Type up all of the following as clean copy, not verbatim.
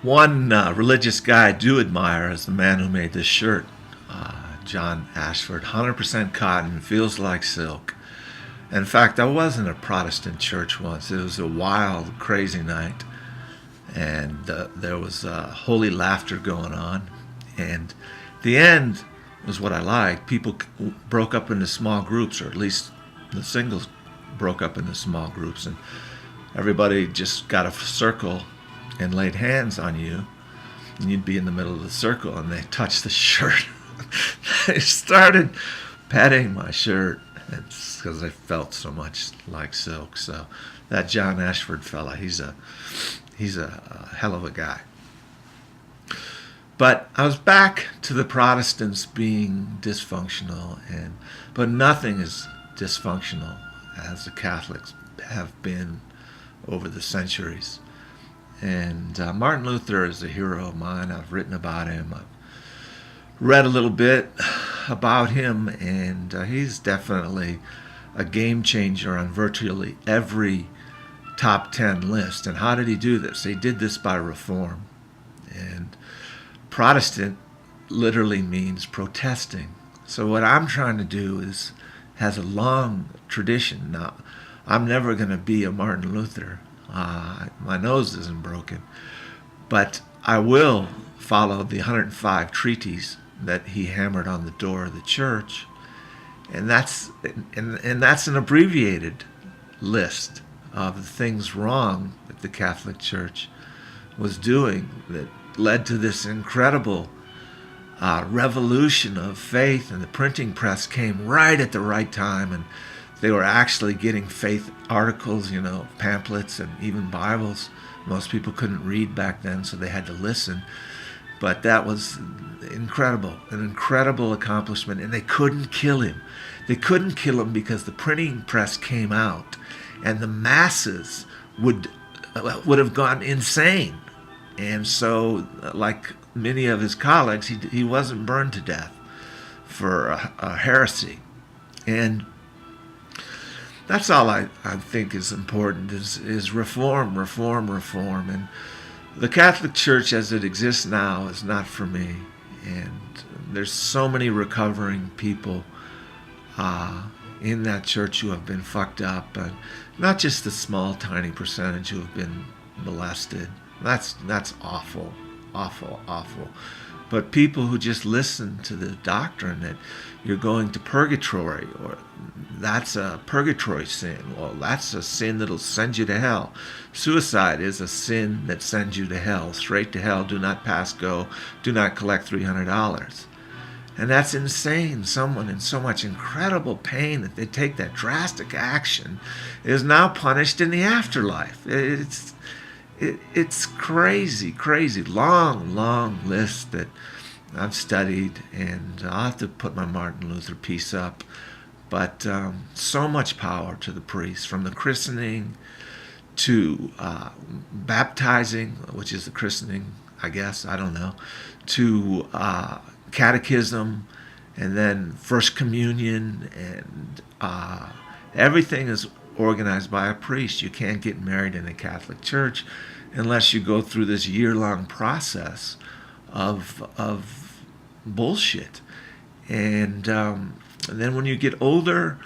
One religious guy I do admire is the man who made this shirt, John Ashford. 100% cotton, feels like silk. In fact, I was in a Protestant church once. It was a wild, crazy night, and there was holy laughter going on. And the end was what I liked. People broke up into small groups, or at least the singles broke up into small groups, and everybody just got a circle and laid hands on you, and you'd be in the middle of the circle, and they touched the shirt. They started petting my shirt. It's because they felt so much like silk. So that John Ashford fella, he's a hell of a guy. But I was back to the Protestants being dysfunctional, but nothing is dysfunctional as the Catholics have been over the centuries. And Martin Luther is a hero of mine. I've written about him. I've read a little bit about him, and he's definitely a game changer on virtually every top 10 list. And how did he do this? He did this by reform. And Protestant literally means protesting. So what I'm trying to do has a long tradition. Now, I'm never going to be a Martin Luther. My nose isn't broken. But I will follow the 105 treaties that he hammered on the door of the church. And that's an abbreviated list of the things wrong that the Catholic Church was doing that led to this incredible revolution of faith. And the printing press came right at the right time, and they were actually getting faith articles, pamphlets, and even Bibles. Most people couldn't read back then, so they had to listen. But that was incredible, an incredible accomplishment. And they couldn't kill him. They couldn't kill him because the printing press came out, and the masses would have gone insane. And so, like many of his colleagues, he wasn't burned to death for a heresy. And that's all I think is important, is reform. And the Catholic Church as it exists now is not for me. And there's so many recovering people in that church who have been fucked up, and not just the small, tiny percentage who have been molested. That's awful, awful, awful. But people who just listen to the doctrine that you're going to purgatory, or that's a purgatory sin, well, that's a sin that'll send you to hell. Suicide is a sin that sends you to hell, straight to hell. Do not pass go. Do not collect $300. And that's insane. Someone in so much incredible pain that they take that drastic action is now punished in the afterlife. It's crazy, crazy. Long list that I've studied, and I'll have to put my Martin Luther piece up. But so much power to the priest, from the christening to baptizing, which is the christening, I guess, I don't know, to catechism, and then First Communion, and everything is organized by a priest. You can't get married in a Catholic Church unless you go through this year-long process of bullshit. And then when you get older,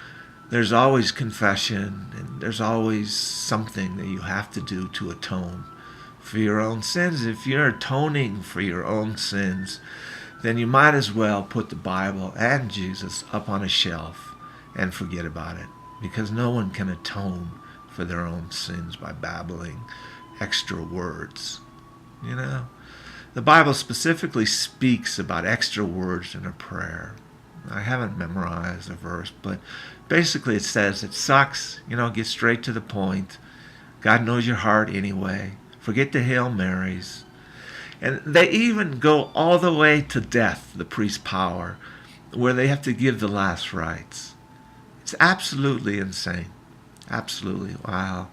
there's always confession, and there's always something that you have to do to atone for your own sins. If you're atoning for your own sins, then you might as well put the Bible and Jesus up on a shelf and forget about it, because no one can atone for their own sins by babbling extra words. The Bible specifically speaks about extra words in a prayer. I haven't memorized a verse, but basically it says it sucks, get straight to the point. God knows your heart anyway. Forget the Hail Marys. And they even go all the way to death, the priest's power, where they have to give the last rites. It's absolutely insane. Absolutely. Wow.